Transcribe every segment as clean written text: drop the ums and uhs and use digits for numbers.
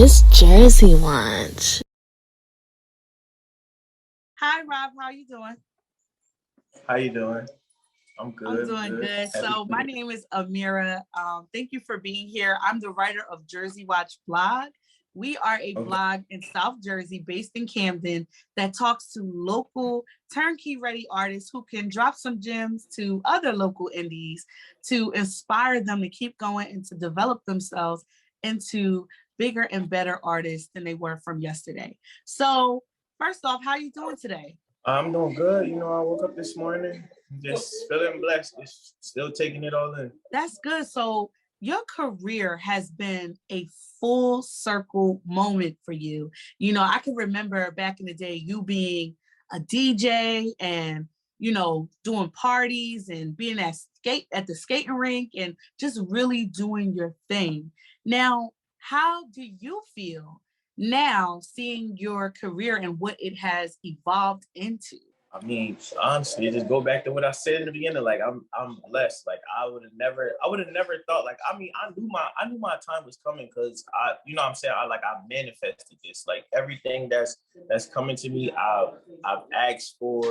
It's Jersey Watch. Hi, Rob. How are you doing? How you doing? I'm I'm good. doing good. Happy So my name is Amirah. Thank you for being here. I'm the writer of Jersey Watch blog. We are a blog in South Jersey based in Camden that talks to local turnkey ready artists who can drop some gems to other local indies to inspire them to keep going and to develop themselves into bigger and better artists than they were from yesterday. So first off, how are you doing today? I'm doing good. You know, I woke up this morning just feeling blessed, just still taking it all in. That's good. So your career has been a full circle moment for you. You know, I can remember back in the day you being a DJ and doing parties and being at the skating rink and just really doing your thing. Now, how do you feel now seeing your career and what it has evolved into? I mean, honestly, just go back to what I said in the beginning. Like I'm blessed. Like I would have never thought. Like I knew my time was coming because what I'm saying, I manifested this. Like everything that's coming to me, I've asked for.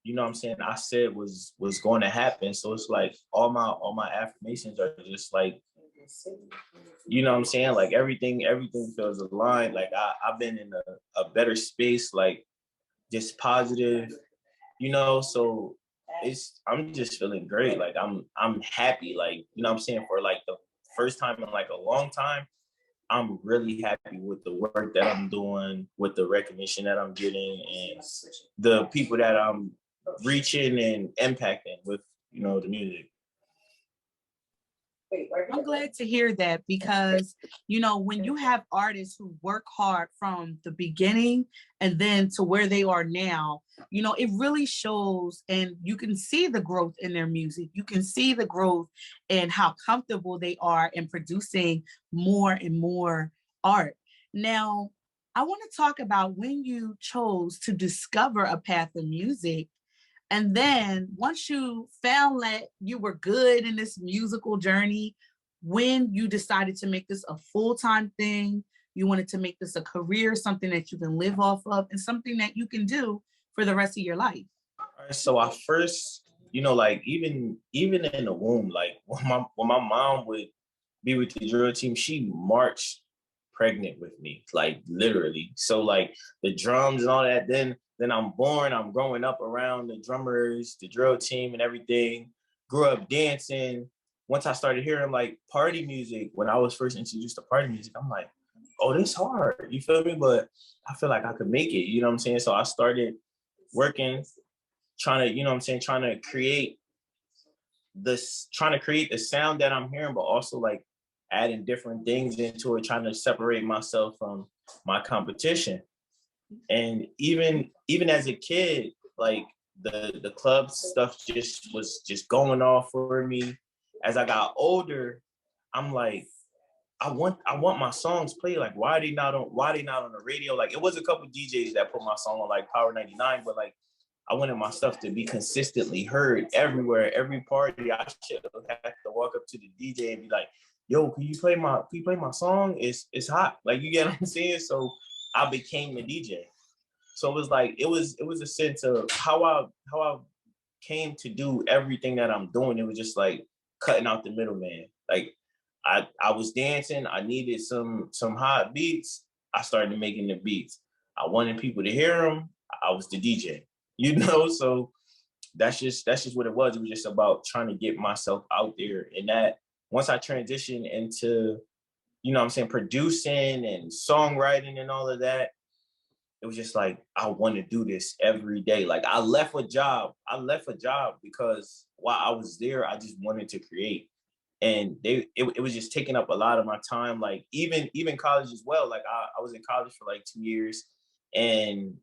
You know what I'm saying? I said was going to happen. So it's like all my affirmations are just like, you know what I'm saying? Like everything feels aligned. Like I've been in a better space, like just positive, so I'm just feeling great. Like I'm happy. Like, you know what I'm saying? For like the first time in like a long time, I'm really happy with the work that I'm doing, with the recognition that I'm getting, and the people that I'm reaching and impacting with, the music. I'm glad to hear that because, when you have artists who work hard from the beginning and then to where they are now, it really shows and you can see the growth in their music. You can see the growth and how comfortable they are in producing more and more art. Now, I want to talk about when you chose to discover a path of music. And then once you found that you were good in this musical journey, when you decided to make this a full-time thing, you wanted to make this a career, something that you can live off of, and something that you can do for the rest of your life. All right, so I first, like even in the womb, like when my mom would be with the drill team, she marched pregnant with me, like literally. So like the drums and all that, then I'm born, I'm growing up around the drummers, the drill team and everything, grew up dancing. Once I started hearing like party music, when I was first introduced to party music, I'm like, oh, this hard, you feel me? But I feel like I could make it, you know what I'm saying? So I started working, trying to, trying to create the sound that I'm hearing, but also like adding different things into it, trying to separate myself from my competition. And even as a kid, like the club stuff just was just going off for me. As I got older, I'm like, I want my songs played. Like, why they not on the radio? Like, it was a couple DJs that put my song on like Power 99, but like I wanted my stuff to be consistently heard everywhere, every party. I should have had to walk up to the DJ and be like, "Yo, can you play my song? It's hot." Like, you get what I'm saying? So I became the DJ. So it was like it was a sense of how I came to do everything that I'm doing. It was just like cutting out the middleman. Like I was dancing. I needed some hot beats. I started making the beats. I wanted people to hear them. I was the DJ. So that's just what it was. It was just about trying to get myself out there. And that once I transitioned into, what I'm saying, producing and songwriting and all of that, it was just like I want to do this every day. Like I left a job. Because while I was there, I just wanted to create. And it was just taking up a lot of my time. Like even college as well. Like I was in college for like 2 years, and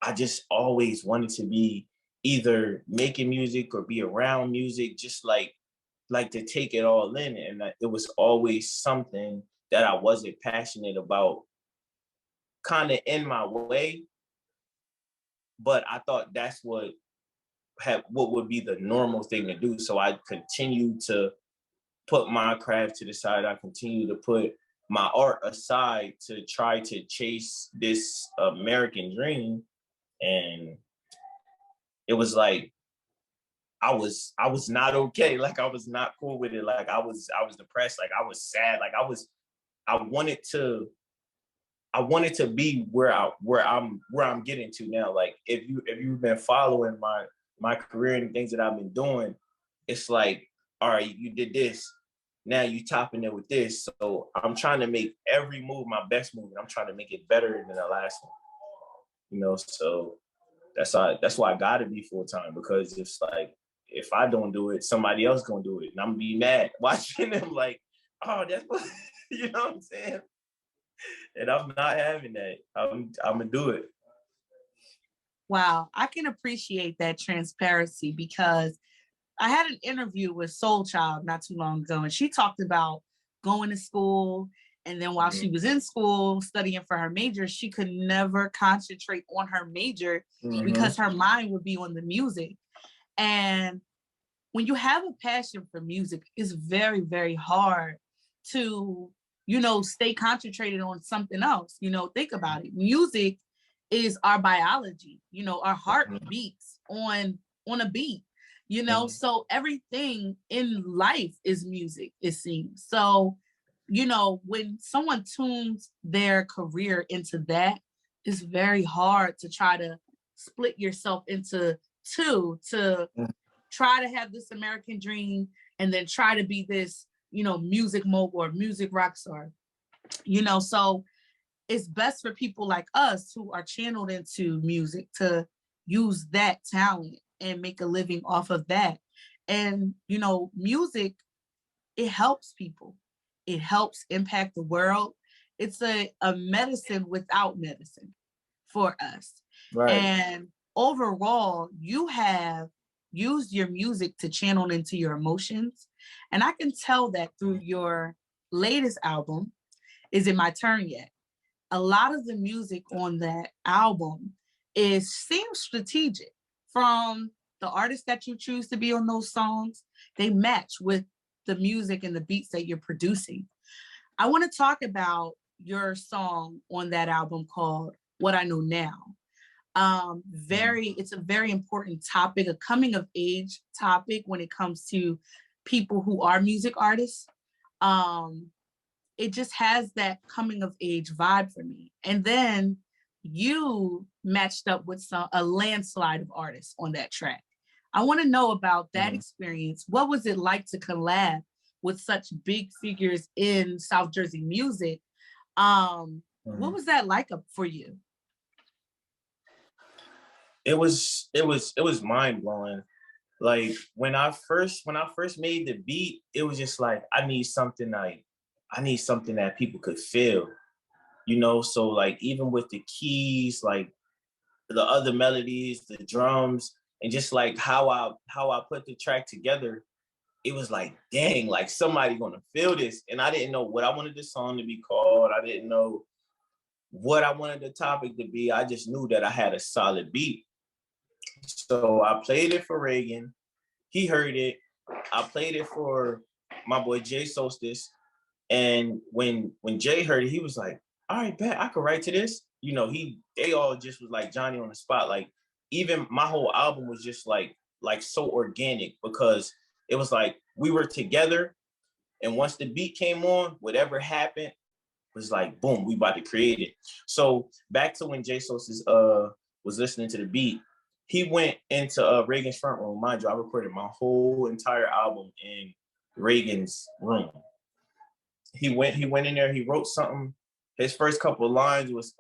I just always wanted to be either making music or be around music, just like to take it all in. And it was always something that I wasn't passionate about, kind of in my way, but I thought that's what would be the normal thing to do. So I continued to put my craft to the side. I continue to put my art aside to try to chase this American dream. And it was like, I was not okay. Like, I was not cool with it. Like, I was depressed. Like, I was sad. Like, I wanted to be where I'm getting to now. Like, if you've been following my career and things that I've been doing, it's like, all right, you did this. Now you topping it with this. So I'm trying to make every move my best move, and I'm trying to make it better than the last one. You know, so that's why I gotta be full time, because it's like, if I don't do it, somebody else gonna do it, and I'm gonna be mad watching them like, oh, that's what you know what I'm saying? And I'm not having that. I'm gonna do it. Wow, I can appreciate that transparency, because I had an interview with Soul Child not too long ago, and she talked about going to school, and then while she was in school studying for her major, she could never concentrate on her major because her mind would be on the music. And when you have a passion for music, it's very, very hard to, stay concentrated on something else. Think about it. Music is our biology. Our heart beats on a beat. So everything in life is music, it seems. So, when someone tunes their career into that, it's very hard to try to split yourself into two, to try to have this American dream and then try to be this, music mogul or music rock star. So it's best for people like us who are channeled into music to use that talent and make a living off of that. And, music, it helps people. It helps impact the world. It's a medicine without medicine for us. Right. And overall, you have used your music to channel into your emotions. And I can tell that through your latest album, Is It My Turn Yet? A lot of the music on that album seems strategic. From the artists that you choose to be on those songs, they match with the music and the beats that you're producing. I want to talk about your song on that album called What I Know Now. It's a very important topic, a coming of age topic when it comes to people who are music artists. It just has that coming of age vibe for me. And then you matched up with a landslide of artists on that track. I want to know about that experience. What was it like to collab with such big figures in South Jersey music? What was that like for you? It was mind blowing. Like, when I first made the beat, it was just like, I need something that people could feel, So like, even with the keys, like the other melodies, the drums, and just like how I put the track together, it was like, dang, like somebody gonna feel this. And I didn't know what I wanted the song to be called. I didn't know what I wanted the topic to be. I just knew that I had a solid beat. So I played it for Reagan. He heard it. I played it for my boy Jay Solstice. And when Jay heard it, he was like, all right, bet, I could write to this. They all just was like Johnny on the spot. Like, even my whole album was just like so organic, because it was like we were together. And once the beat came on, whatever happened was like, boom, we about to create it. So back to when Jay Solstice was listening to the beat, he went into Reagan's front room. Mind you, I recorded my whole entire album in Reagan's room. He went in there, he wrote something. His first couple of lines was,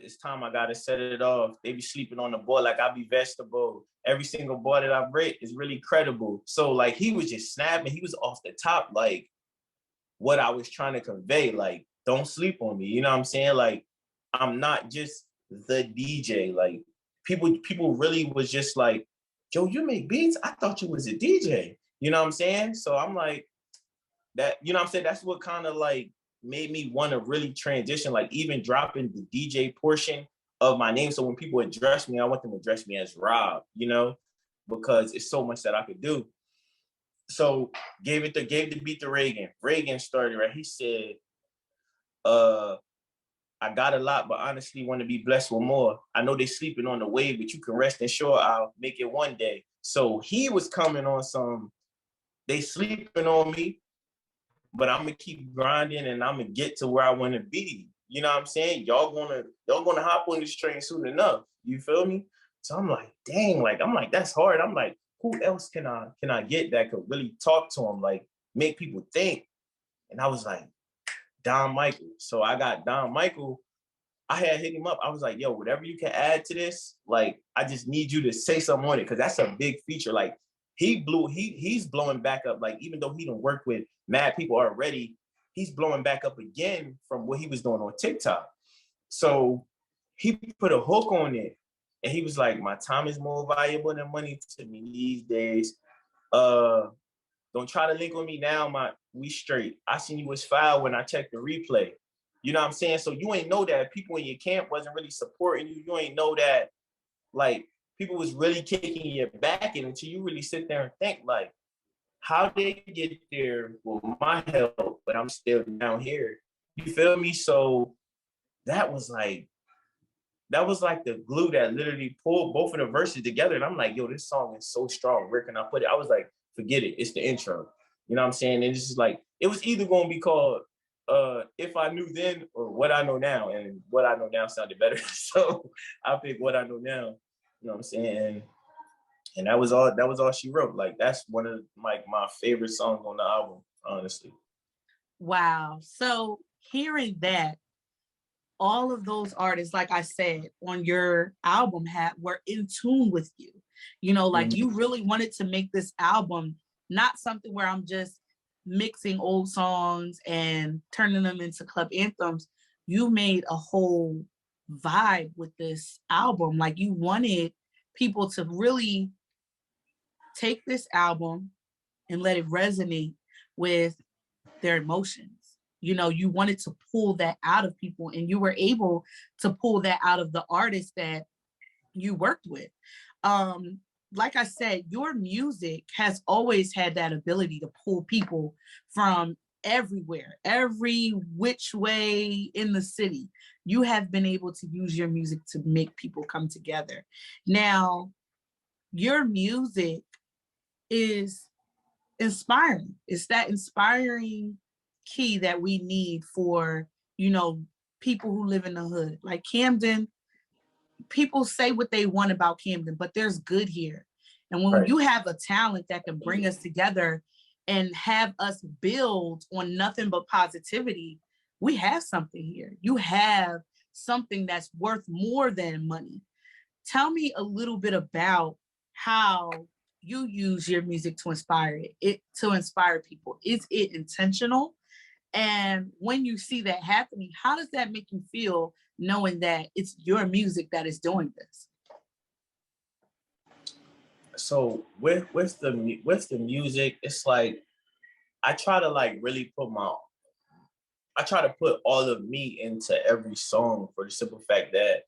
it's time I gotta set it off. They be sleeping on the boy like I be vegetable. Every single boy that I've read is really credible. So like, he was just snapping. He was off the top, like what I was trying to convey. Like, don't sleep on me. You know what I'm saying? Like, I'm not just the DJ. Like, people really was just like, yo, you make beats? I thought you was a DJ. You know what I'm saying? So I'm like, that, you know what I'm saying? That's what kind of like made me want to really transition, like even dropping the DJ portion of my name. So when people address me, I want them to address me as Rob, because it's so much that I could do. So gave the beat to Reagan. Reagan started, right? He said, I got a lot, but honestly want to be blessed with more. I know they sleeping on the wave, but you can rest and sure I'll make it one day. So he was coming on some, they sleeping on me, but I'm gonna keep grinding and I'm gonna get to where I want to be. You know what I'm saying? Y'all gonna hop on this train soon enough. You feel me? So I'm like, dang, like I'm like, that's hard. I'm like, who else can I get that could really talk to him, like make people think? And I was like, Don Michael. So I got Don Michael. I had hit him up. I was like, yo, whatever you can add to this, like, I just need you to say something on it, because that's a big feature. Like, he's blowing back up. Like, even though he done worked with mad people already, he's blowing back up again from what he was doing on TikTok. So he put a hook on it, and he was like, my time is more valuable than money to me these days. Don't try to link with me now, we straight. I seen you was foul when I checked the replay. You know what I'm saying? So you ain't know that people in your camp wasn't really supporting you. You ain't know that, like, people was really kicking your back in until you really sit there and think, like, how they get there with my help, but I'm still down here. You feel me? So that was like the glue that literally pulled both of the verses together. And I'm like, yo, this song is so strong. Where can I put it? I was like, forget it. It's the intro. You know what I'm saying? And it's just like, it was either going to be called If I Knew Then or What I Know Now. And What I Know Now sounded better. So I picked What I Know Now. You know what I'm saying? And that was all she wrote. Like, that's one of my favorite songs on the album, honestly. Wow. So hearing that, all of those artists, like I said, on your album were in tune with you. You know, like you really wanted to make this album not something where I'm just mixing old songs and turning them into club anthems. You made a whole vibe with this album. Like you wanted people to really take this album and let it resonate with their emotions. You know, you wanted to pull that out of people, and you were able to pull that out of the artists that you worked with. Like I said, your music has always had that ability to pull people from everywhere, every which way in the city. You have been able to use your music to make people come together. Now, your music is inspiring. It's that inspiring key that we need for, you know, people who live in the hood. Like Camden, people say what they want about Camden, but there's good here. And when you have a talent that can bring us together and have us build on nothing but positivity, we have something here. You have something that's worth more than money. Tell me a little bit about how you use your music to inspire to inspire people. Is it intentional? And when you see that happening, how does that make you feel knowing that it's your music that is doing this? So with the music, it's like I try to like really I try to put all of me into every song, for the simple fact that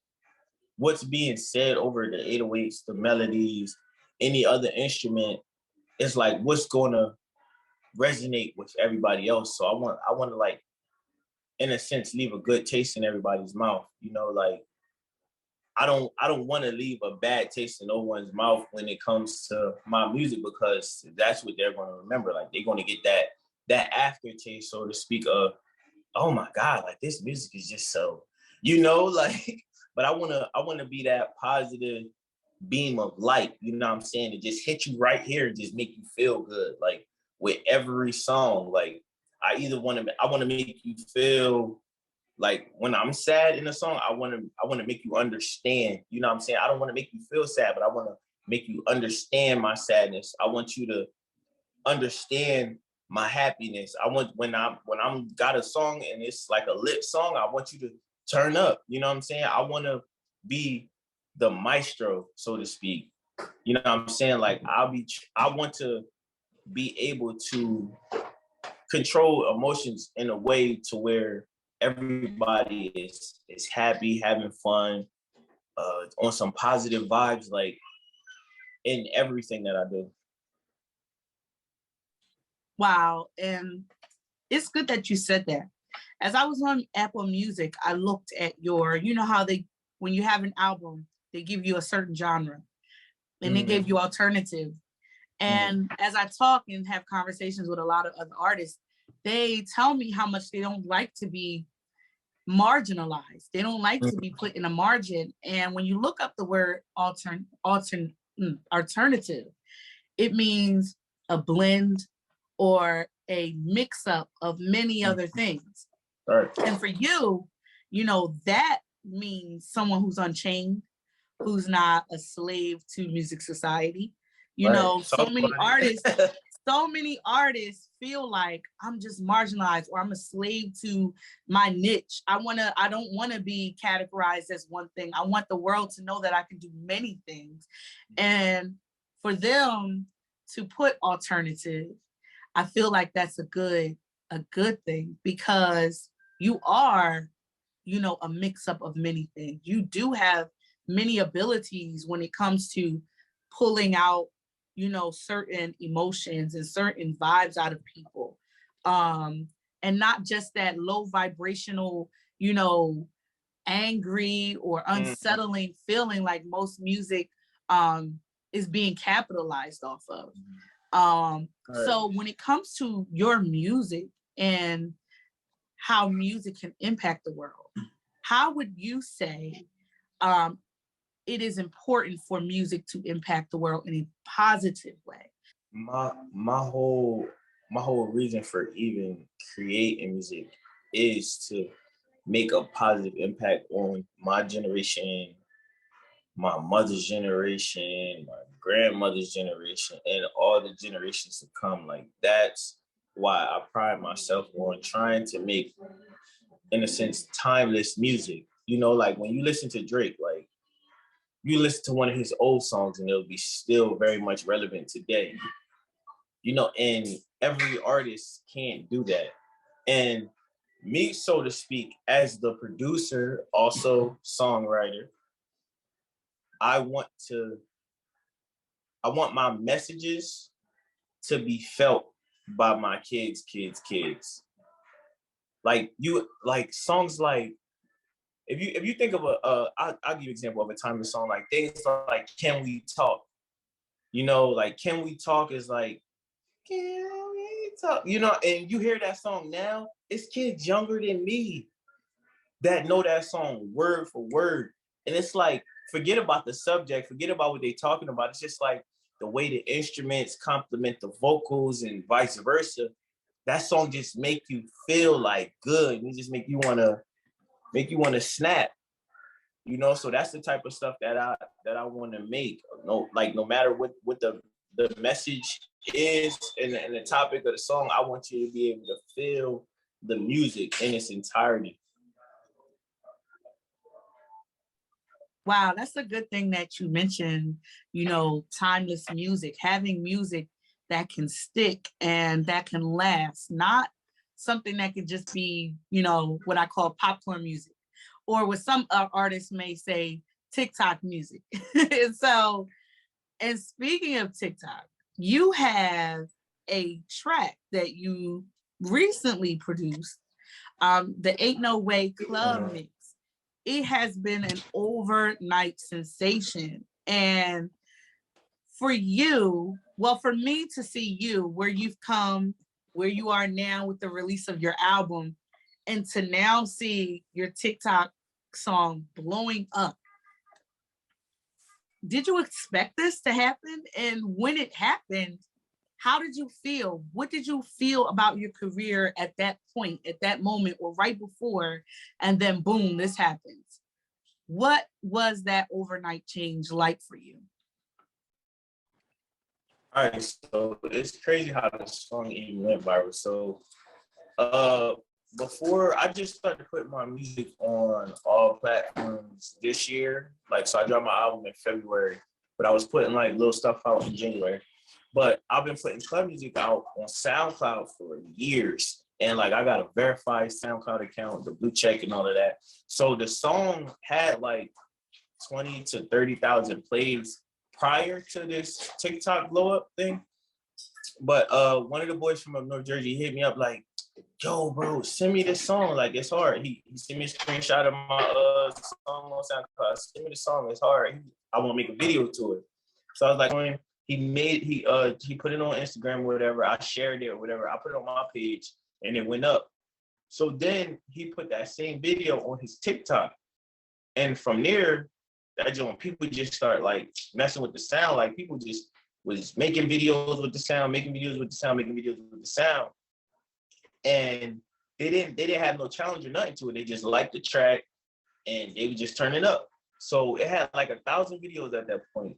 what's being said over the 808s, the melodies, any other instrument, is like what's gonna resonate with everybody else. So I want to, like, in a sense, leave a good taste in everybody's mouth. You know, like I don't want to leave a bad taste in no one's mouth when it comes to my music, because that's what they're going to remember. Like, they're going to get that aftertaste, so to speak, of, oh my God, like this music is just so, like, but I wanna be that positive beam of light, you know what I'm saying? To just hit you right here and just make you feel good. Like with every song, like I wanna make you feel like when I'm sad in a song, I wanna make you understand. You know what I'm saying? I don't wanna make you feel sad, but I wanna make you understand my sadness. I want you to understand my happiness. I want when I'm got a song and it's like a lit song, I want you to turn up. You know what I'm saying? I want to be the maestro, so to speak. You know what I'm saying? Like I want to be able to control emotions in a way to where everybody is happy, having fun, on some positive vibes, like in everything that I do. Wow. And it's good that you said that. As I was on Apple Music, I looked at your, you know how when you have an album, they give you a certain genre and they gave you alternative. And as I talk and have conversations with a lot of other artists, they tell me how much they don't like to be marginalized. They don't like to be put in a margin. And when you look up the word alternative, it means a blend or a mix up of many other things. Right. And for you, you know, that means someone who's unchained, who's not a slave to music society. You know, so many artists feel like I'm just marginalized or I'm a slave to my niche. I don't want to be categorized as one thing. I want the world to know that I can do many things. And for them to put alternative, I feel like that's a good thing, because you are, you know, a mix up of many things. You do have many abilities when it comes to pulling out, you know, certain emotions and certain vibes out of people. And not just that low vibrational, you know, angry or unsettling feeling like most music is being capitalized off of. So when it comes to your music and how music can impact the world, how would you say it is important for music to impact the world in a positive way? My whole reason for even creating music is to make a positive impact on my generation, my mother's generation, my grandmother's generation, and all the generations to come. Like, that's why I pride myself on trying to make, in a sense, timeless music. You know, like when you listen to Drake, like you listen to one of his old songs and it'll be still very much relevant today. You know, and every artist can't do that. And me, so to speak, as the producer, also songwriter, I want my messages to be felt by my kids. Like songs like, if you think of I'll give you an example of a timeless song, like things like "Can We Talk?" You know, like "Can We Talk" is like, "Can we talk?" You know, and you hear that song now, it's kids younger than me that know that song word for word. And it's like, forget about the subject, forget about what they're talking about. It's just like the way the instruments complement the vocals and vice versa. That song just make you feel like good. And it just make you wanna snap. You know, so that's the type of stuff that I want to make. No matter what the message is and the topic of the song, I want you to be able to feel the music in its entirety. Wow, that's a good thing that you mentioned, you know, timeless music, having music that can stick and that can last, not something that could just be, you know, what I call popcorn music, or what some artists may say, TikTok music. So, and speaking of TikTok, you have a track that you recently produced, the Ain't No Way Club Mix. It has been an overnight sensation. And for you, well, for me to see you where you've come, where you are now with the release of your album, and to now see your TikTok song blowing up. Did you expect this to happen? And when it happened, how did you feel? What did you feel about your career at that point, at that moment, or right before? And then boom, this happens. What was that overnight change like for you? All right, so it's crazy how the song even went viral. So before, I just started putting my music on all platforms this year. Like, so I dropped my album in February, but I was putting like little stuff out in January. But I've been putting club music out on SoundCloud for years. And like, I got a verified SoundCloud account, the blue check and all of that. So the song had like 20 to 30,000 plays prior to this TikTok blow up thing. But one of the boys from up North Jersey hit me up like, yo, bro, send me this song. Like, it's hard. He sent me a screenshot of my song on SoundCloud. Send me the song. It's hard. I want to make a video to it. So I was like, he put it on Instagram or whatever. I shared it or whatever. I put it on my page and it went up. So then he put that same video on his TikTok. And from there, that's when people just start like messing with the sound. Like people just was making videos with the sound, making videos with the sound, making videos with the sound. And they didn't have no challenge or nothing to it. They just liked the track and they would just turn it up. So it had like 1,000 videos at that point.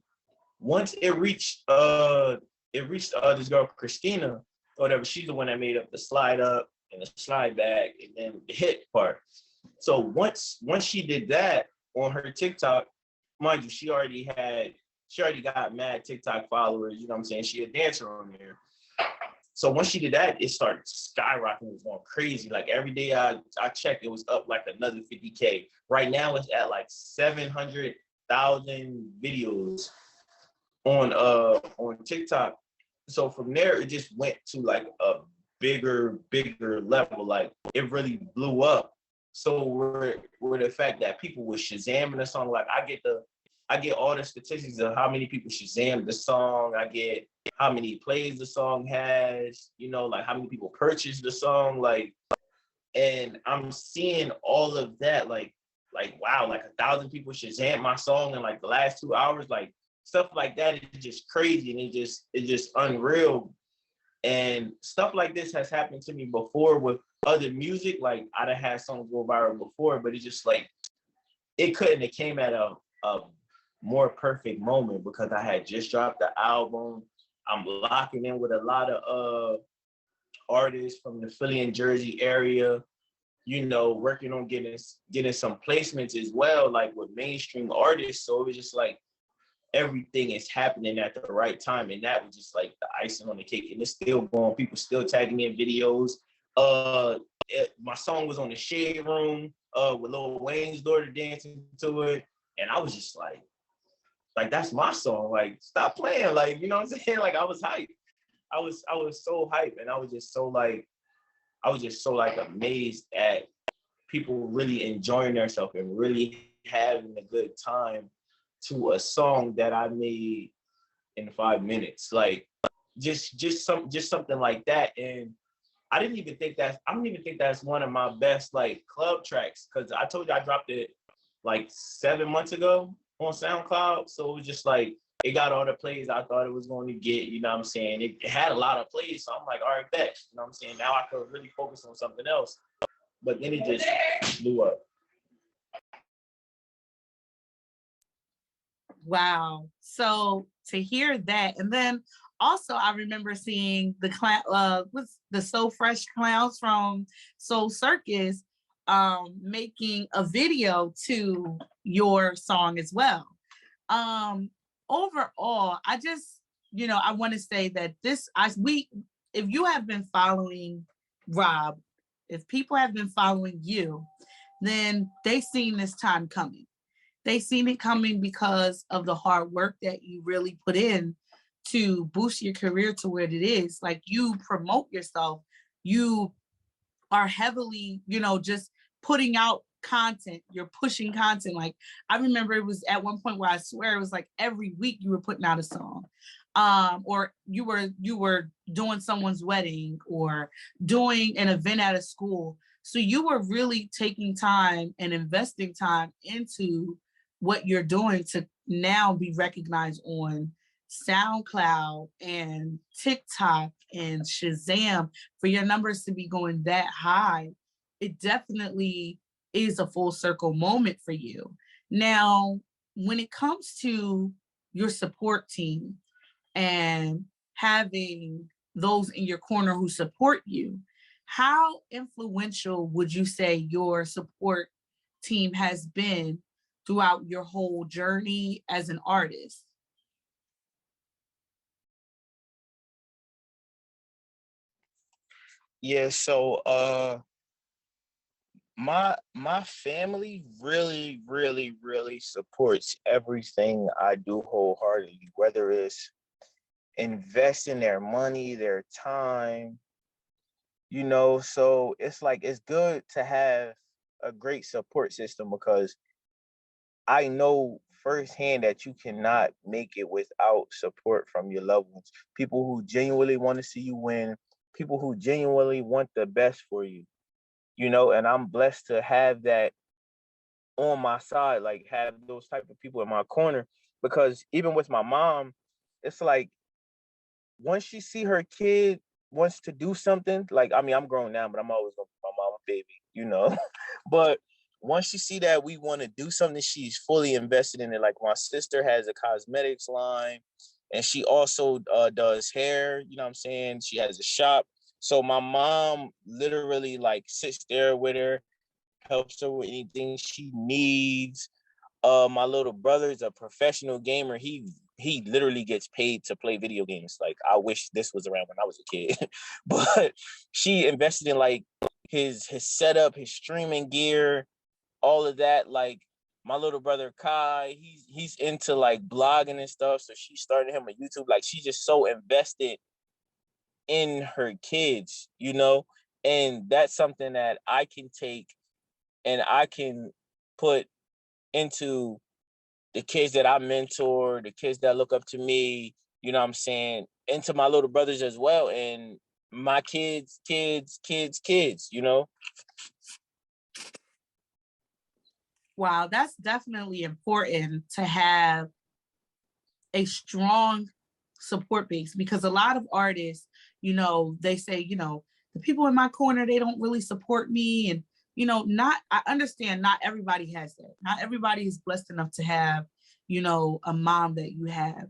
Once it reached this girl Christina or whatever, she's the one that made up the slide up and the slide back and then the hit part. So once she did that on her TikTok, mind you, she already got mad TikTok followers, you know what I'm saying? She a dancer on there. So once she did that, it started skyrocketing. It was going crazy. Like every day I checked, it was up like another 50K. Right now it's at like 700,000 videos on TikTok. So from there, it just went to like a bigger level. Like it really blew up. So we're the fact that people were Shazamming the song. Like I get all the statistics of how many people Shazam the song. I get how many plays the song has, you know, like how many people purchased the song, like, and I'm seeing all of that, like wow, like 1,000 people Shazam my song in like the last 2 hours, like stuff like that is just crazy and it's just unreal. And stuff like this has happened to me before with other music. Like I'd have had songs go viral before, but it's just like it couldn't have came at a more perfect moment because I had just dropped the album. I'm locking in with a lot of artists from the Philly and Jersey area, you know, working on getting some placements as well, like with mainstream artists. So it was just like everything is happening at the right time. And that was just like the icing on the cake. And it's still going, people still tagging me in videos. My song was on the Shade Room with Lil Wayne's daughter dancing to it. And I was just like that's my song. Like, stop playing. Like, you know what I'm saying? Like I was hyped. I was so hyped. And I was just so amazed at people really enjoying themselves and really having a good time to a song that I made in 5 minutes. Like just something like that. And I don't even think that's one of my best like club tracks, because I told you I dropped it like 7 months ago on SoundCloud. So it was just like it got all the plays I thought it was going to get, you know what I'm saying? It had a lot of plays. So I'm like, all right, bet. You know what I'm saying? Now I could really focus on something else. But then it just blew up. Wow. So to hear that, and then also I remember seeing the So Fresh clowns from Soul Circus making a video to your song as well. Overall, I just, I want to say that if you have been following Rob, if people have been following you, then they've seen this time coming. They seen it coming because of the hard work that you really put in to boost your career to where it is. Like, you promote yourself. You are heavily, just putting out content. You're pushing content. Like, I remember it was at one point where I swear it was like every week you were putting out a song. Or you were doing someone's wedding or doing an event at a school. So you were really taking time and investing time into what you're doing to now be recognized on SoundCloud and TikTok and Shazam. For your numbers to be going that high, it definitely is a full circle moment for you. Now, when it comes to your support team and having those in your corner who support you, how influential would you say your support team has been throughout your whole journey as an artist? Yeah, so my family really, really, really supports everything I do wholeheartedly, whether it's investing their money, their time, you know. So it's like, it's good to have a great support system, because I know firsthand that you cannot make it without support from your loved ones. People who genuinely want to see you win, people who genuinely want the best for you, you know, and I'm blessed to have that on my side, like have those type of people in my corner. Because even with my mom, it's like, once she see her kid wants to do something, like, I mean, I'm grown now, but I'm always gonna be my mama baby, you know. But once she see that we want to do something, she's fully invested in it. Like, my sister has a cosmetics line, and she also does hair, you know what I'm saying? She has a shop. So my mom literally like sits there with her, helps her with anything she needs. My little brother is a professional gamer. He literally gets paid to play video games. Like, I wish this was around when I was a kid. But she invested in like his setup, his streaming gear, all of that. Like, my little brother Kai, he's into like blogging and stuff. So she started him on YouTube. Like, she's just so invested in her kids, you know? And that's something that I can take and I can put into the kids that I mentor, the kids that look up to me, you know what I'm saying, into my little brothers as well, and my kids, you know? Wow, that's definitely important to have a strong support base, because a lot of artists, you know, they say, you know, the people in my corner, they don't really support me. And, you know, I understand not everybody has that. Not everybody is blessed enough to have, you know, a mom that you have,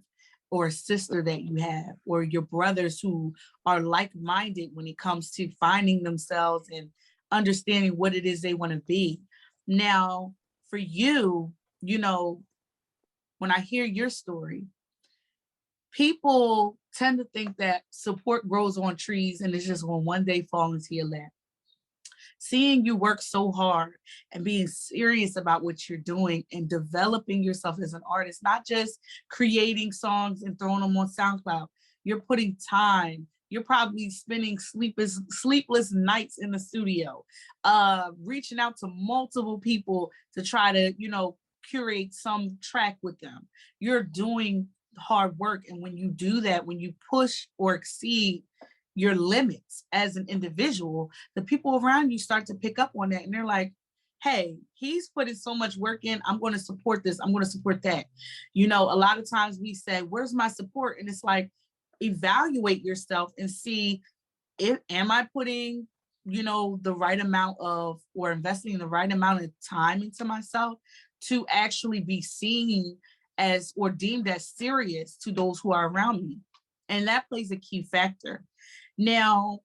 or a sister that you have, or your brothers who are like-minded when it comes to finding themselves and understanding what it is they want to be. Now, for you, you know, when I hear your story, people tend to think that support grows on trees and it's just going to one day fall into your lap. Seeing you work so hard and being serious about what you're doing and developing yourself as an artist, not just creating songs and throwing them on SoundCloud. You're putting time. You're probably spending sleepless nights in the studio, reaching out to multiple people to try to, you know, curate some track with them. You're doing hard work. And when you do that, when you push or exceed your limits as an individual, the people around you start to pick up on that. And they're like, hey, he's putting so much work in. I'm going to support this. I'm going to support that. You know, a lot of times we say, where's my support? And it's like, evaluate yourself and see, am I putting, you know, the right amount of, or investing the right amount of time into myself to actually be seen as, or deemed as serious to those who are around me. And that plays a key factor. Now,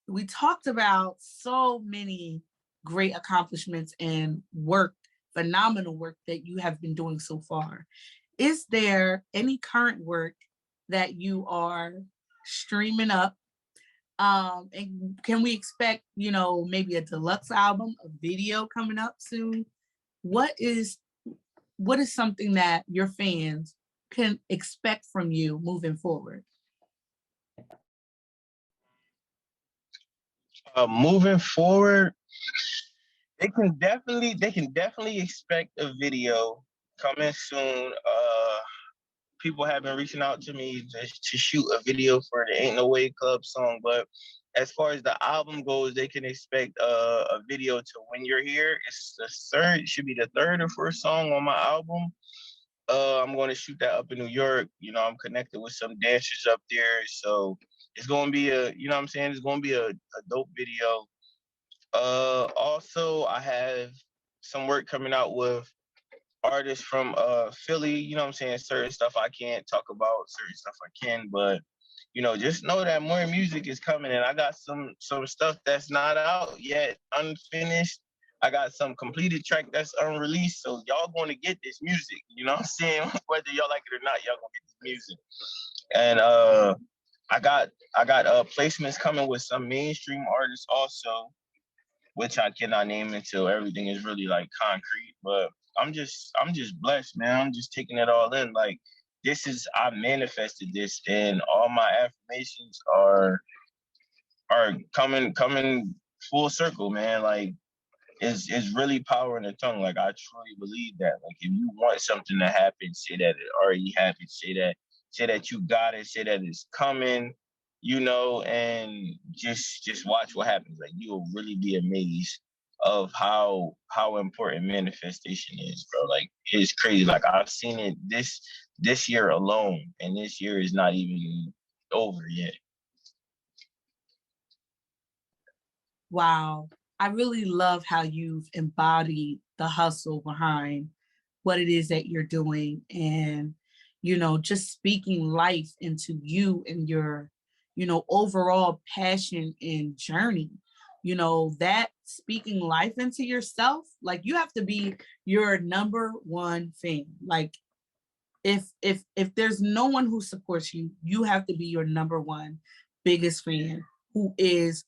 we talked about so many great accomplishments and work, phenomenal work that you have been doing so far. Is there any current work that you are streaming up? And can we expect, you know, maybe a deluxe album, a video coming up soon? What is something that your fans can expect from you moving forward? Moving forward, they can definitely expect a video coming soon. People have been reaching out to me to shoot a video for the Ain't No Way Club song, but as far as the album goes, they can expect a video to When You're Here. It should be the third or fourth song on my album. I'm going to shoot that up in New York. You know, I'm connected with some dancers up there, so it's going to be you know what I'm saying? It's going to be a dope video. Also, I have some work coming out with artists from Philly, you know what I'm saying? Certain stuff I can't talk about, certain stuff I can, but you know, just know that more music is coming, and I got some stuff that's not out yet, unfinished. I got some completed track that's unreleased, so y'all going to get this music, you know what I'm saying? Whether y'all like it or not, y'all gonna get this music. And I got placements coming with some mainstream artists also, which I cannot name until everything is really like concrete. But I'm just blessed, man. I'm just taking it all in. Like, I manifested this, and all my affirmations are coming full circle, man. Like it's really power in the tongue. Like I truly believe that. Like if you want something to happen, say that it already happened. Say that you got it. Say that it's coming. And just watch what happens. Like you'll really be amazed of how important manifestation is, bro. Like it's crazy. Like I've seen it this year alone, and this year is not even over yet. Wow. I really love how you've embodied the hustle behind what it is that you're doing and, just speaking life into you and your, overall passion and journey. That speaking life into yourself, like you have to be your number one fan. Like if there's no one who supports you, you have to be your number one biggest fan who is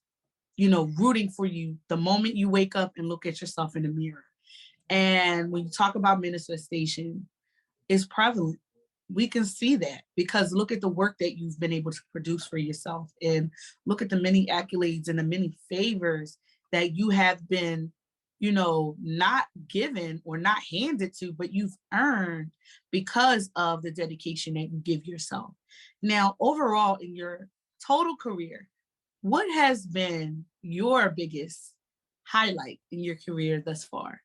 rooting for you the moment you wake up and look at yourself in the mirror. And when you talk about manifestation, it's prevalent. We can see that because look at the work that you've been able to produce for yourself and look at the many accolades and the many favors that you have been, not given or not handed to, but you've earned because of the dedication that you give yourself. Now, overall, in your total career, what has been your biggest highlight in your career thus far?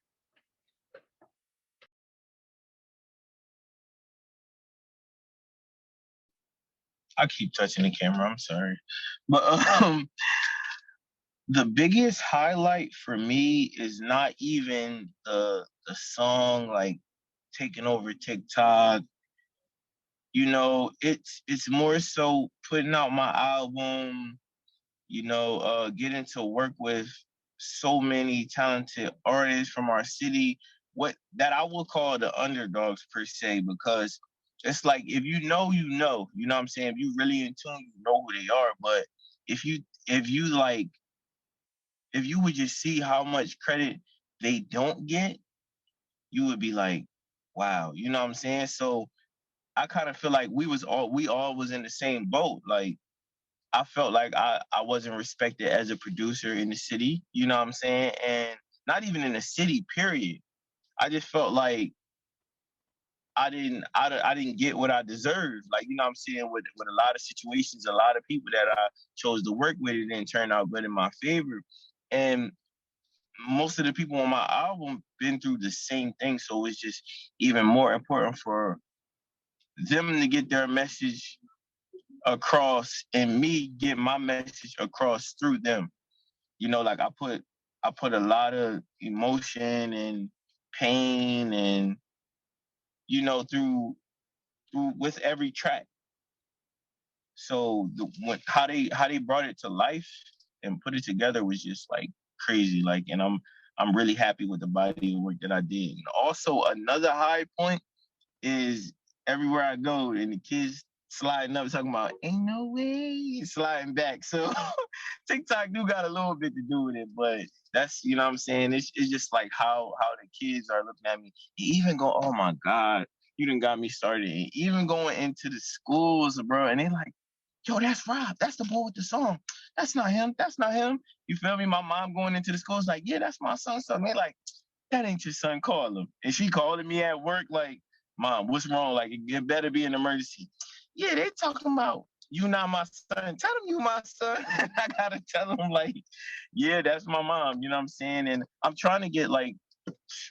I keep touching the camera. I'm sorry, but the biggest highlight for me is not even the song like taking over TikTok. It's more so putting out my album. Getting to work with so many talented artists from our city, what that I will call the underdogs per se, because it's like if you know what I'm saying? If you really in tune, you know who they are. But if you would just see how much credit they don't get, you would be like, wow, you know what I'm saying? So I kind of feel like we all was in the same boat. Like I felt like I wasn't respected as a producer in the city, you know what I'm saying? And not even in the city, period. I just felt like I didn't get what I deserved. Like, you know what I'm saying? With a lot of situations, a lot of people that I chose to work with, it didn't turn out good in my favor. And most of the people on my album been through the same thing. So it's just even more important for them to get their message across and me get my message across through them. Like I put a lot of emotion and pain and through with every track. So how they brought it to life and put it together was just like crazy. Like, and I'm really happy with the body of work that I did. And also another high point is everywhere I go and the kids sliding up talking about ain't no way sliding back. So TikTok do got a little bit to do with it, but that's you know what I'm saying. It's just like how the kids are looking at me. They even go, oh my God, you done got me started. And even going into the schools, bro, and they like, yo, that's Rob. That's the boy with the song. That's not him. That's not him. You feel me? My mom going into the schools like, yeah, that's my son. So they like, that ain't your son. Call him. And she calling me at work like, Mom, what's wrong? Like, it better be an emergency. Yeah, they talking about you not my son. Tell them you my son. I gotta tell them like, yeah, that's my mom. You know what I'm saying? And I'm trying to get like,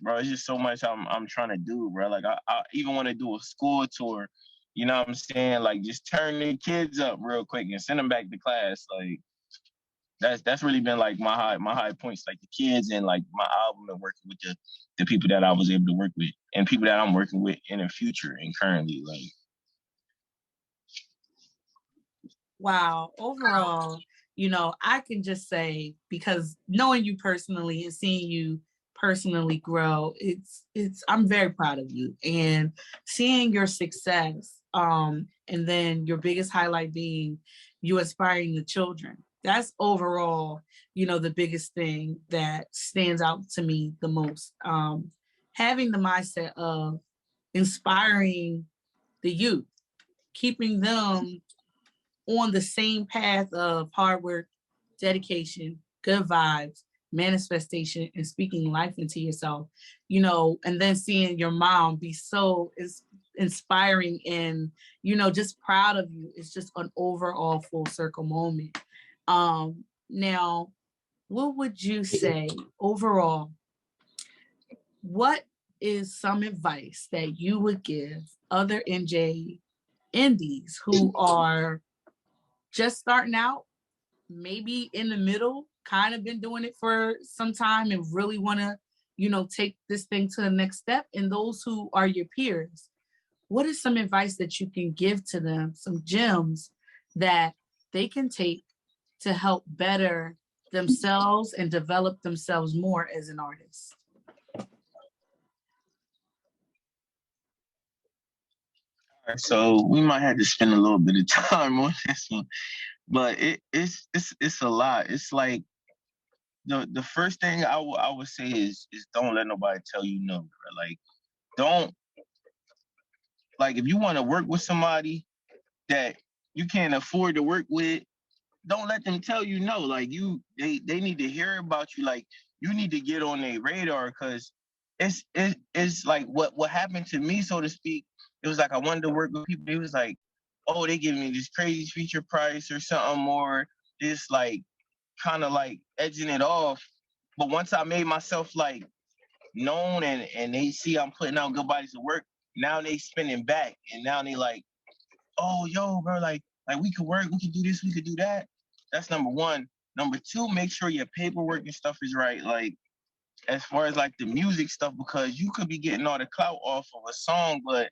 bro, it's just so much I'm trying to do, bro. Like I even want to do a school tour. You know what I'm saying? Like just turn the kids up real quick and send them back to class. Like that's really been like my high points, like the kids and like my album and working with the people that I was able to work with and people that I'm working with in the future and currently like. Wow. Overall, I can just say because knowing you personally and seeing you personally grow, I'm very proud of you and seeing your success. And then your biggest highlight being you inspiring the children. That's overall, the biggest thing that stands out to me the most. Having the mindset of inspiring the youth keeping them on the same path of hard work, dedication, good vibes, manifestation, and speaking life into yourself, you know, and then seeing your mom be so inspiring and, you know, just proud of you. It's just an overall full circle moment. Now, what would you say overall? What is some advice that you would give other NJ indies who are just starting out, maybe in the middle, kind of been doing it for some time and really want to, you know, take this thing to the next step, and those who are your peers? What is some advice that you can give to them, some gems that they can take to help better themselves and develop themselves more as an artist? All right, so we might have to spend a little bit of time on this one, but it's a lot. It's like the first thing I would say is don't let nobody tell you no, bro. Like don't, like if you want to work with somebody that you can't afford to work with, don't let them tell you no. Like they need to hear about you. Like you need to get on their radar, because it's like what happened to me, so to speak. It was like I wanted to work with people. It was like, oh, they give me this crazy feature price or something more. This like kind of like edging it off. But once I made myself like known, and they see I'm putting out good bodies of work, now they spinning back, and now they like, oh, yo, bro, like we could work, we could do this, we could do that. That's number one. Number two, make sure your paperwork and stuff is right. Like as far as like the music stuff, because you could be getting all the clout off of a song, but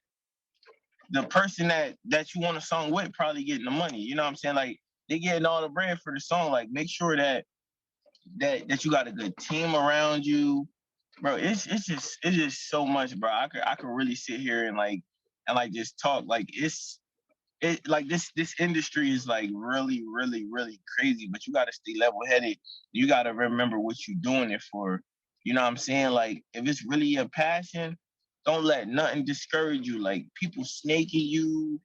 the person that you want a song with probably getting the money. You know what I'm saying? Like they getting all the bread for the song. Like make sure that you got a good team around you, bro. It's just so much, bro. I could really sit here and just talk. Like it like this industry is like really, really, really crazy, but you gotta stay level headed. You gotta remember what you're doing it for. You know what I'm saying? Like if it's really your passion, don't let nothing discourage you. Like people snaking you,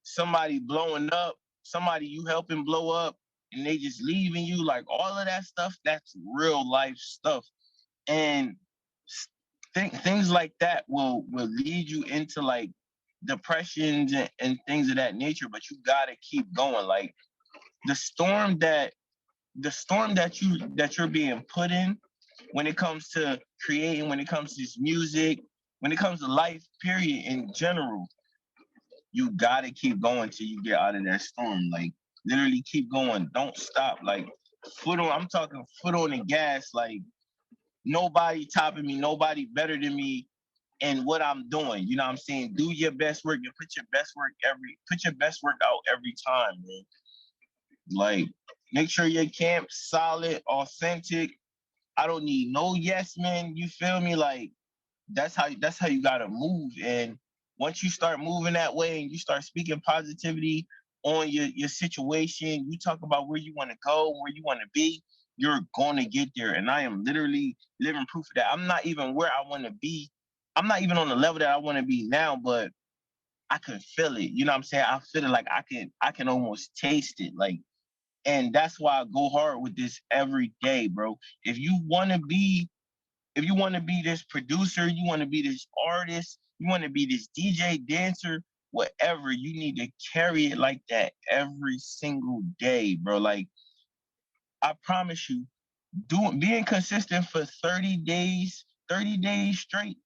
somebody blowing up, somebody you helping blow up, and they just leaving you. Like all of that stuff, that's real life stuff. And things like that will lead you into like depressions and things of that nature. But you gotta keep going. Like the storm that you're being put in, when it comes to creating, when it comes to this music, when it comes to life period in general, you gotta keep going till you get out of that storm. Like literally keep going, don't stop. Like I'm talking foot on the gas. Like nobody topping me, nobody better than me in what I'm doing. You know what I'm saying? Do your best work and put your best work out every time, man. Like make sure your camp's solid, authentic. I don't need no yes man. You feel me? Like that's how you gotta move. And once you start moving that way and you start speaking positivity on your situation, you talk about where you want to go, where you want to be, you're gonna get there. And I am literally living proof of that. I'm not even where I want to be. I'm not even on the level that I want to be now, but I can feel it. You know what I'm saying? I feel it, like I can almost taste it. Like, and that's why I go hard with this every day, bro. If you want to be if you want to be this producer, you want to be this artist, you want to be this DJ, dancer, whatever, you need to carry it like that every single day, bro. Like, I promise you, being consistent for 30 days straight,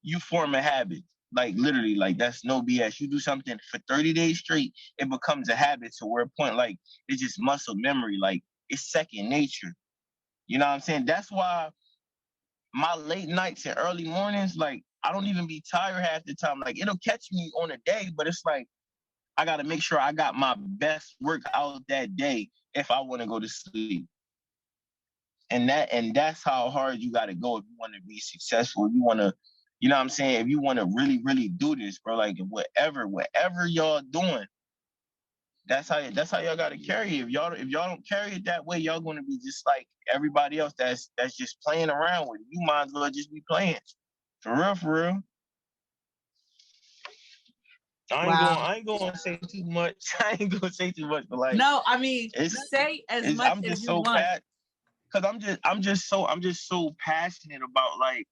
you form a habit. Like literally, like that's no BS. You do something for 30 days straight, it becomes a habit to where a point like it's just muscle memory, like it's second nature. You know what I'm saying? That's why my late nights and early mornings, like I don't even be tired half the time. Like it'll catch me on a day, but it's like I gotta make sure I got my best work out that day if I want to go to sleep. And that's how hard you gotta go if you want to be successful. If you want to, you know what I'm saying? If you want to really, really do this, bro, like whatever y'all doing, that's how y'all gotta carry it. If y'all don't carry it that way, y'all gonna be just like everybody else that's just playing around with it. You might as well just be playing. For real, for real. Wow. I ain't gonna say too much. I ain't gonna say too much, but like, No, I mean, say as much I'm as just you so want. because I'm just so passionate about like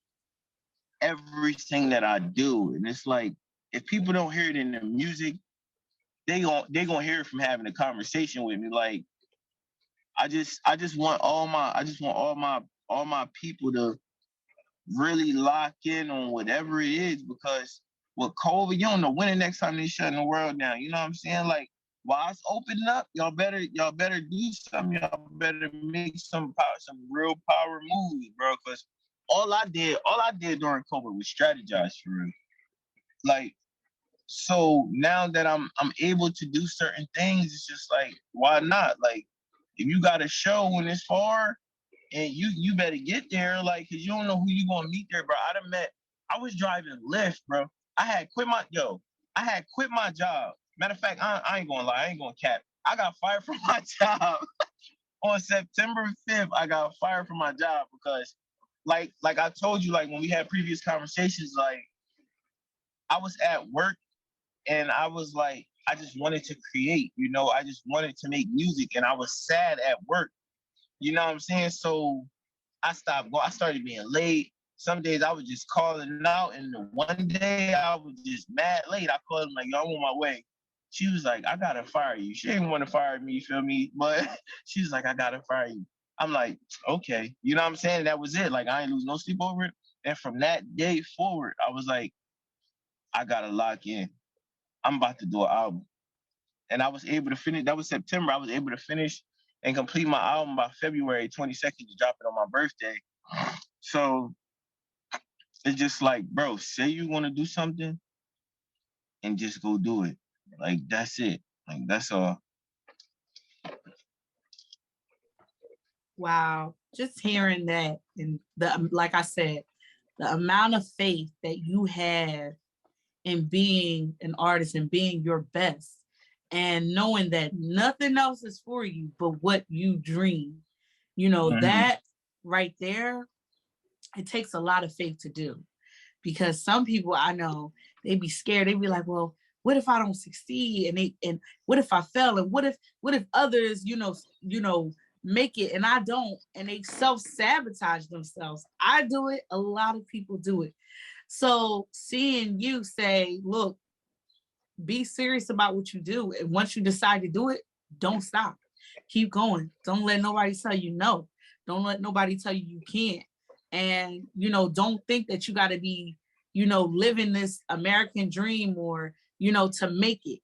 everything that I do, and it's like if people don't hear it in the music, they gonna hear it from having a conversation with me. Like I just want all my people to really lock in on whatever it is, because with COVID, you don't know when the next time they shutting the world down. You know what I'm saying? Like while it's opening up, y'all better do something. Y'all better make some real power moves, bro. Because all I did during COVID was strategize for real. Like, so now that I'm able to do certain things, it's just like, why not? Like, if you got a show when it's far, and you better get there, like, cause you don't know who you gonna meet there, bro. I was driving Lyft, bro. I had quit my job. Matter of fact, I ain't gonna lie, I ain't gonna cap. I got fired from my job on September 5th. I got fired from my job because, like I told you, like when we had previous conversations, like I was at work and I was like, I just wanted to create, you know, I just wanted to make music, and I was sad at work. You know what I'm saying? So I stopped going. I started being late. Some days I was just calling out, and the one day I was just mad late. I called him like, "Yo, I'm on my way." She was like, "I gotta fire you." She didn't want to fire me, you feel me? But she was like, "I gotta fire you." I'm like, "Okay," you know what I'm saying? That was it. Like I ain't lose no sleep over it. And from that day forward, I was like, I gotta lock in. I'm about to do an album, and I was able to finish. That was September. I was able to finish and complete my album by February 22nd to drop it on my birthday. So it's just like, bro, say you want to do something and just go do it. Like that's it. Like that's all. Wow. Just hearing that, and like I said, the amount of faith that you have in being an artist and being your best, and knowing that nothing else is for you but what you dream. Mm-hmm. That right there, it takes a lot of faith to do, because some people I know, they be scared. They be like, well, what if I don't succeed? And what if I fail? And what if others, make it and I don't, and they self-sabotage themselves. I do it, a lot of people do it. So seeing you say, look, be serious about what you do. And once you decide to do it, don't stop. Keep going. Don't let nobody tell you no. Don't let nobody tell you you can't. And, don't think that you got to be, living this American dream or, to make it.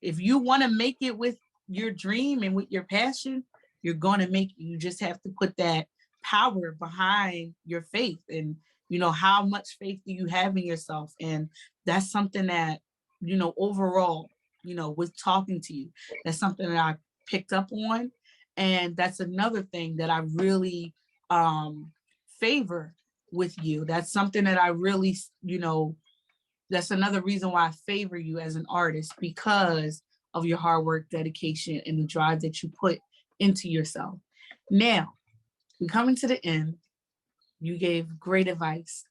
If you want to make it with your dream and with your passion, you're going to make it. You just have to put that power behind your faith. And, how much faith do you have in yourself? And that's something that, overall, with talking to you, that's something that I picked up on. And that's another thing that I really favor with you. That's something that I really, that's another reason why I favor you as an artist, because of your hard work, dedication, and the drive that you put into yourself. Now, we're coming to the end. You gave great advice.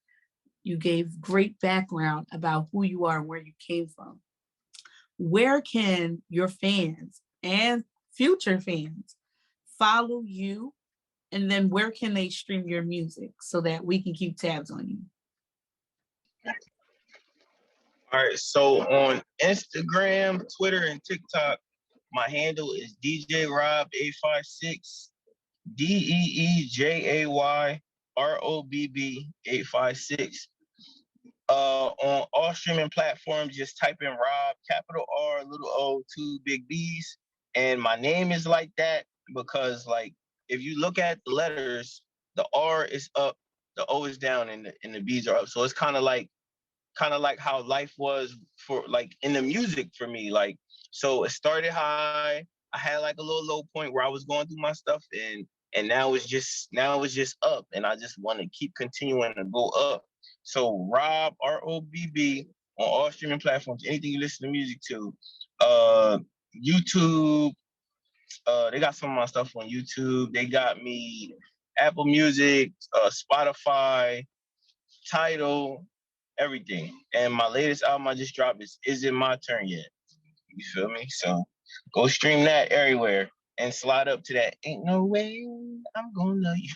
You gave great background about who you are and where you came from. Where can your fans and future fans follow you? And then where can they stream your music so that we can keep tabs on you? All right. So on Instagram, Twitter, and TikTok, my handle is DJ Robb 856. DeeJayRobb 856. On all streaming platforms, just type in Rob, capital R, little O, two big B's. And my name is like that because, like, if you look at the letters, the R is up, the O is down, and the B's are up. So it's kind of like how life was for, like, in the music for me. Like, so it started high. I had like a little low point where I was going through my stuff, and now it's just up, and I just want to keep continuing to go up. So Rob, Robb, on all streaming platforms, anything you listen to music to. YouTube, they got some of my stuff on YouTube. They got me Apple Music, Spotify, Tidal, everything. And my latest album I just dropped is It My Turn Yet? You feel me? So go stream that everywhere and slide up to that Ain't No Way I'm Gonna Love You.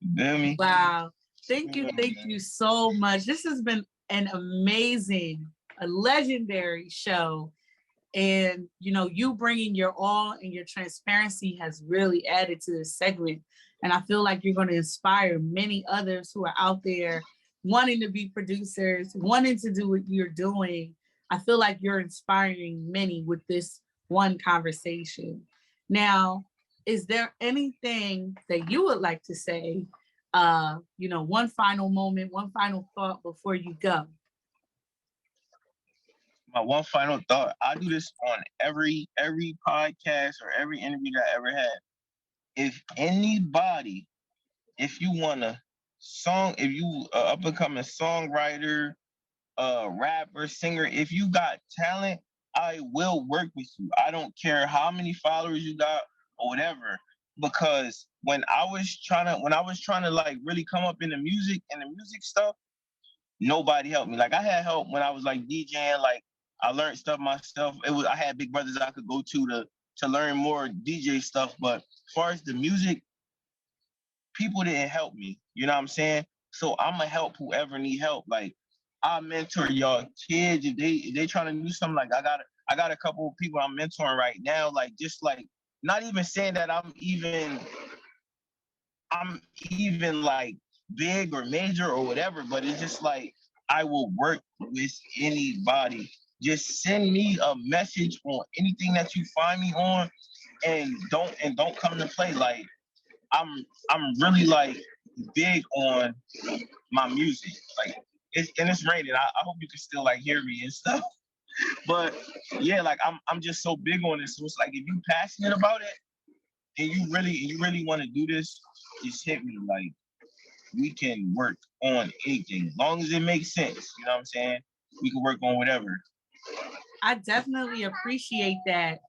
You feel me? Wow. Thank you so much. This has been an amazing, a legendary show. And, you know, you bringing your all and your transparency has really added to this segment. And I feel like you're going to inspire many others who are out there wanting to be producers, wanting to do what you're doing. I feel like you're inspiring many with this one conversation. Now, is there anything that you would like to say? You know, one final moment, one final thought before you go. My one final thought, I do this on every podcast or every interview that I ever had. If anybody, if you want a song, if you up and coming songwriter, rapper, singer, if you got talent, I will work with you. I don't care how many followers you got or whatever. Because when I was trying to like really come up in the music stuff, nobody helped me. Like I had help when I was like DJing, like I learned stuff myself. I had big brothers I could go to learn more DJ stuff. But as far as the music, people didn't help me. You know what I'm saying? So I'ma help whoever need help. Like I mentor y'all kids if they trying to do something. Like I got a couple of people I'm mentoring right now. Like just like not even saying that I'm even like big or major or whatever, but it's just like I will work with anybody. Just send me a message on anything that you find me on, and don't come to play. Like I'm really like big on my music. Like it's raining. I hope you can still like hear me and stuff. But yeah, like I'm just so big on this. So it's like if you passionate about it and you really want to do this, just hit me. Like we can work on anything, as long as it makes sense. You know what I'm saying? We can work on whatever. I definitely appreciate that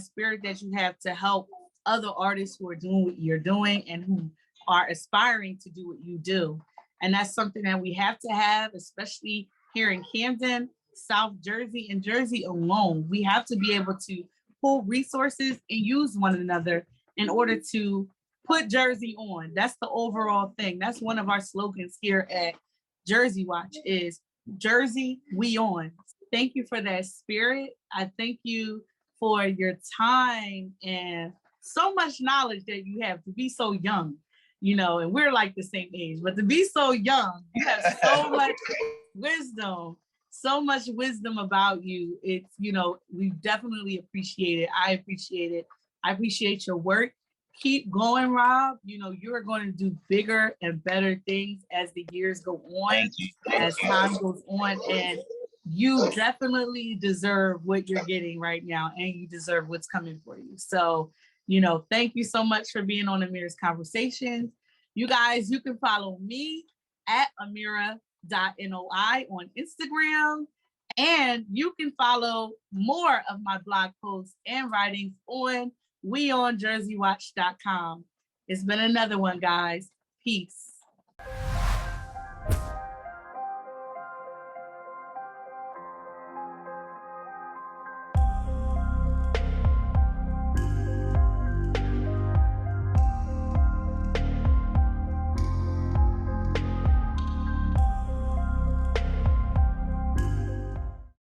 spirit that you have to help other artists who are doing what you're doing and who are aspiring to do what you do. And that's something that we have to have, especially here in Camden, South Jersey, and Jersey alone. We have to be able to pull resources and use one another in order to put Jersey on. That's the overall thing. That's one of our slogans here at Jersey Watch is Jersey, we on. Thank you for that spirit. I thank you for your time and so much knowledge that you have to be so young, you know, and we're like the same age, but to be so young, you have so much wisdom about you. It's, you know, we definitely appreciate it. I appreciate it. I appreciate your work. Keep going, Rob. You know, you're going to do bigger and better things as the years go on, as time goes on, and you definitely deserve what you're getting right now, and you deserve what's coming for you. So, you know, thank you so much for being on Amirah's Conversations. You guys, you can follow me at Amirah.noi on Instagram, and you can follow more of my blog posts and writings on weonjerseywatch.com. It's been another one, guys. Peace.